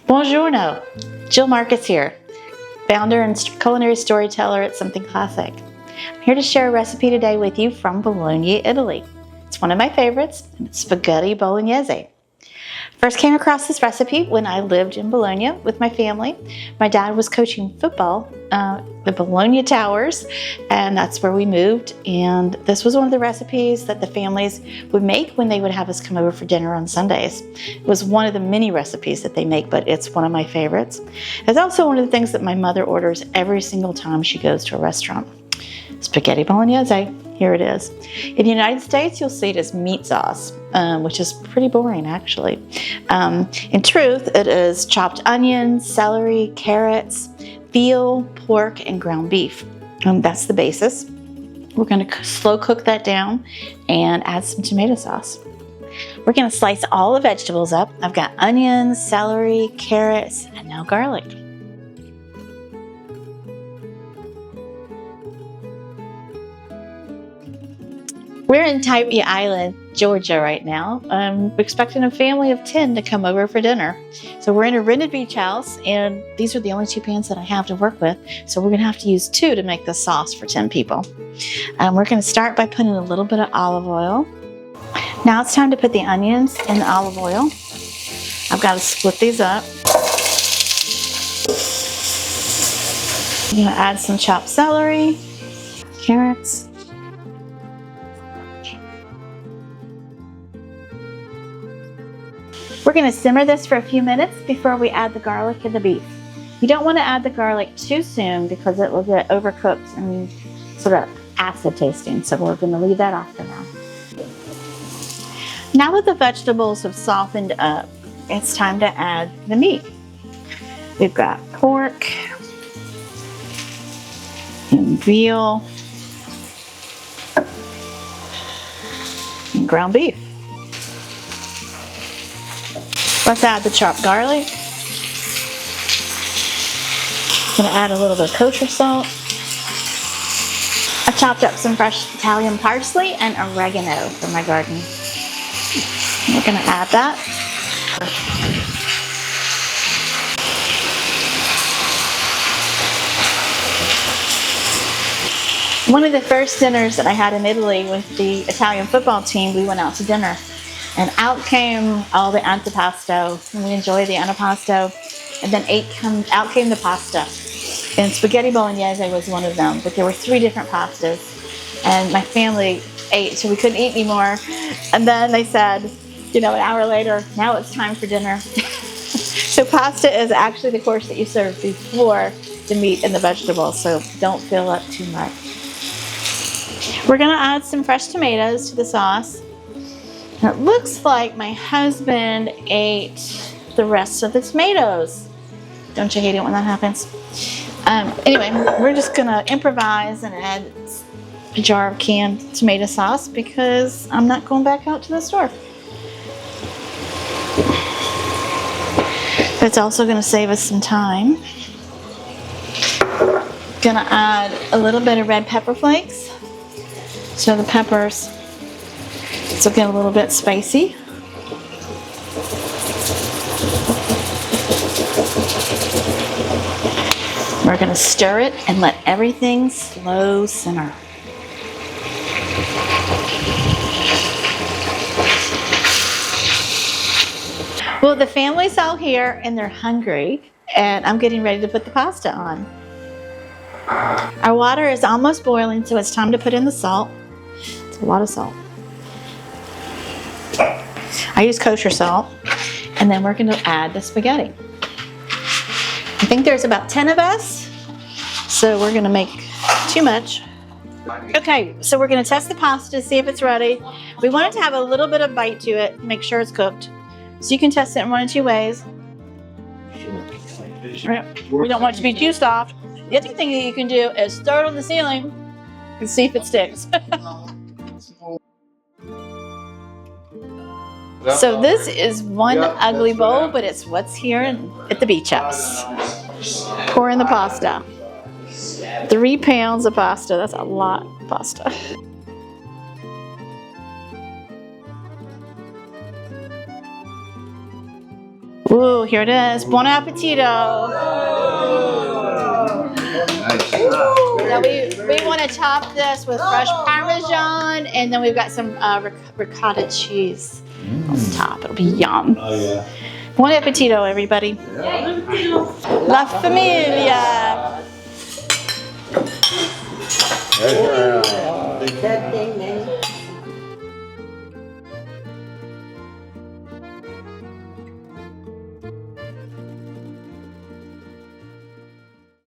Buongiorno, Jill Marcus here, founder and culinary storyteller at Something Classic. I'm here to share a recipe today with you from Bologna, Italy. It's one of my favorites, and it's spaghetti bolognese. First came across this recipe when I lived in Bologna with my family. My dad was coaching football, the Bologna Towers, and that's where we moved. And this was one of the recipes that the families would make when they would have us come over for dinner on Sundays. It was one of the many recipes that they make, but it's one of my favorites. It's also one of the things that my mother orders every single time she goes to a restaurant. Spaghetti bolognese, here it is. In the United States, you'll see it as meat sauce, which is pretty boring actually. In truth, it is chopped onions, celery, carrots, veal, pork, and ground beef. That's the basis. We're going to slow cook that down and add some tomato sauce. We're going to slice all the vegetables up. I've got onions, celery, carrots, and now garlic. We're in Tybee Island, Georgia right now. I'm expecting a family of 10 to come over for dinner. So we're in a rented beach house, and these are the only 2 pans that I have to work with. So we're gonna have to use 2 to make the sauce for 10 people. We're gonna start by putting a little bit of olive oil. Now it's time to put the onions in the olive oil. I've got to split these up. I'm gonna add some chopped celery, carrots, we're going to simmer this for a few minutes before we add the garlic and the beef. You don't want to add the garlic too soon because it will get overcooked and sort of acid tasting. So we're going to leave that off for now. Now that the vegetables have softened up, it's time to add the meat. We've got pork and veal and ground beef. Let's add the chopped garlic. I'm going to add a little bit of kosher salt. I chopped up some fresh Italian parsley and oregano from my garden. We're going to add that. One of the first dinners that I had in Italy with the Italian football team, we went out to dinner. And out came all the antipasto, and we enjoyed the antipasto. And then out came the pasta. And spaghetti bolognese was one of them, but there were 3 different pastas. And my family ate, so we couldn't eat anymore. And then they said, an hour later, now it's time for dinner. So pasta is actually the course that you serve before the meat and the vegetables, so don't fill up too much. We're gonna add some fresh tomatoes to the sauce. It looks like my husband ate the rest of the tomatoes. Don't you hate it when that happens? Anyway, we're just gonna improvise and add a jar of canned tomato sauce because I'm not going back out to the store. It's also gonna save us some time. Gonna add a little bit of red pepper flakes. So the peppers, this will get a little bit spicy. We're going to stir it and let everything slow simmer. Well, the family's all here and they're hungry, and I'm getting ready to put the pasta on. Our water is almost boiling, so it's time to put in the salt. It's a lot of salt. I use kosher salt, and then we're going to add the spaghetti. I think there's about 10 of us, so we're going to make too much. Okay, so we're going to test the pasta to see if it's ready. We want it to have a little bit of bite to it, make sure it's cooked. So you can test it in 1 of 2 ways. We don't want it to be too soft. The other thing that you can do is throw it on the ceiling and see if it sticks. So this is one ugly bowl, but it's what's here at the beach house. Pour in the pasta. 3 pounds of pasta. That's a lot of pasta. Ooh, here it is. Buon appetito. Nice. Now we want to top this with fresh Parmesan, and then we've got some ricotta cheese on the top. It'll be yum. Oh yeah. Buon appetito, everybody. La familia. Right.